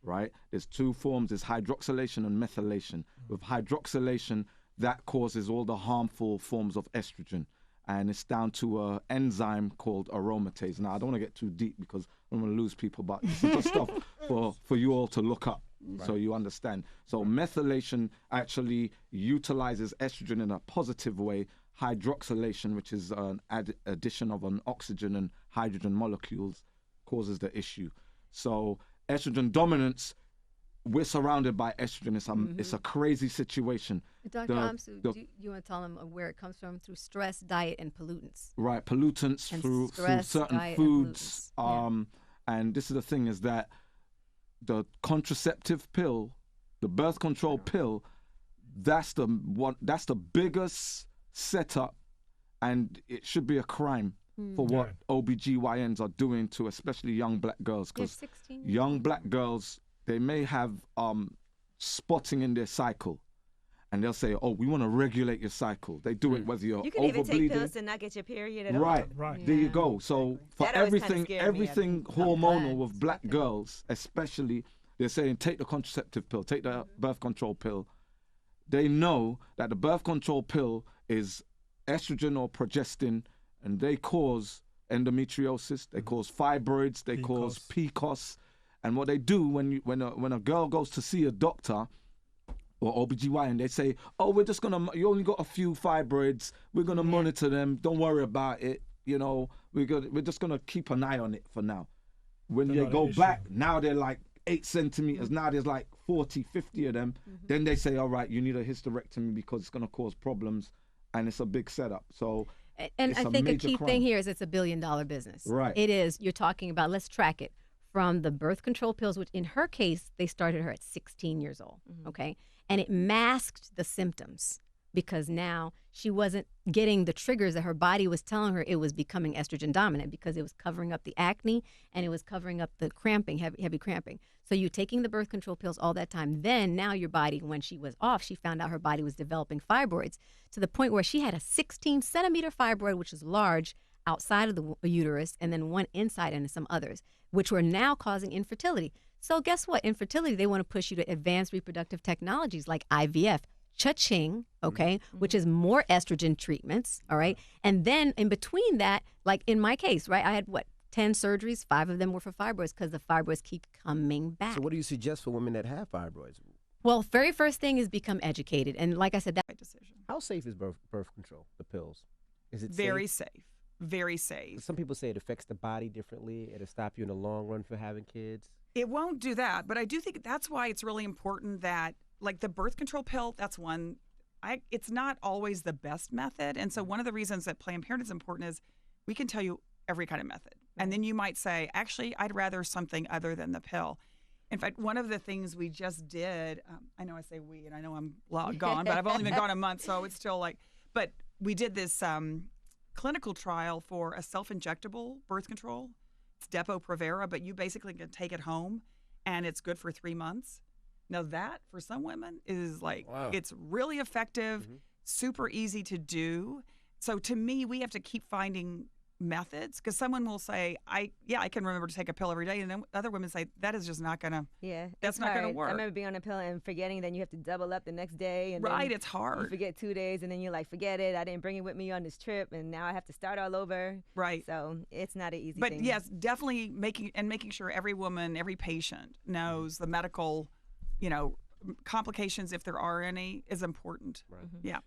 right? There's two forms, there's hydroxylation and methylation. With hydroxylation, that causes all the harmful forms of estrogen. And it's down to an enzyme called aromatase. Now, I don't want to get too deep because I'm going to lose people, but this is the stuff for you all to look up so you understand. So methylation actually utilizes estrogen in a positive way. Hydroxylation, which is an addition of an oxygen and hydrogen molecules, causes the issue. So estrogen dominance, we're surrounded by estrogen. It's a crazy situation. Dr. Amsu, do you want to tell them where it comes from? Through stress, diet, and pollutants. Right, pollutants And through stress, certain diet, and foods. pollutants. And this is the thing, is that the contraceptive pill, the birth control pill, that's the biggest setup, and it should be a crime for what OBGYNs are doing to especially young black girls, because young black girls, they may have spotting in their cycle, and they'll say, "Oh, we want to regulate your cycle." They do it whether you're You can even take overbleeding. pills to not get your period at all. Right. There you go. So for That always kinda everything, scared me. everything hormonal with black girls, especially, they're saying take the contraceptive pill, take the birth control pill. They know that the birth control pill is estrogen or progestin, and they cause endometriosis, they cause fibroids, they cause PCOS. And what they do when a girl goes to see a doctor or OBGYN, they say, "Oh, you only got a few fibroids, we're gonna monitor them, don't worry about it, we're just gonna keep an eye on it for now." When they go back, now they're like 8 centimeters, now there's like 40, 50 of them. Then they say, "All right, you need a hysterectomy because it's gonna cause problems," and it's a big setup. So and it's I a think a major key crime. thing here is it's a $1 billion business. Right. It is. You're talking about, let's track it, from the birth control pills, which in her case, they started her at 16 years old, okay? And it masked the symptoms because now she wasn't getting the triggers that her body was telling her it was becoming estrogen dominant, because it was covering up the acne and it was covering up the cramping, heavy cramping. So you're taking the birth control pills all that time. Then now your body, when she was off, she found out her body was developing fibroids to the point where she had a 16-centimeter fibroid, which is large, outside of the uterus, and then one inside and some others, which were now causing infertility. So guess what? Infertility, they want to push you to advanced reproductive technologies like IVF, cha-ching, okay, which is more estrogen treatments, all right? And then in between that, like in my case, right, I had 10 surgeries, 5 of them were for fibroids because the fibroids keep coming back. So what do you suggest for women that have fibroids? Well, very first thing is become educated. And like I said, that decision. How safe is birth control, the pills? Is it Very safe? Very safe. Some people say it affects the body differently. It'll stop you in the long run for having kids. It won't do that, but I do think that's why it's really important that, like the birth control pill, that's one. It's not always the best method, and so one of the reasons that Planned Parenthood is important is we can tell you every kind of method, and then you might say, actually, I'd rather something other than the pill. In fact, one of the things we just did, I know I say we, and I know I'm gone, but I've only been gone a month, so it's still like, but we did this clinical trial for a self-injectable birth control. It's Depo-Provera, but you basically can take it home, and it's good for 3 months. Now that, for some women, is like, it's really effective, super easy to do. So to me, we have to keep finding methods, because someone will say, I can remember to take a pill every day, and then other women say that is just not gonna that's not gonna work. I remember being on a pill and forgetting, then you have to double up the next day, and right, then it's hard. You forget 2 days, and then you're like, forget it, I didn't bring it with me on this trip, and now I have to start all over. Right. So it's not an easy but thing. yes, definitely making sure every woman, every patient knows the medical complications, if there are any, is important. Right. Yeah.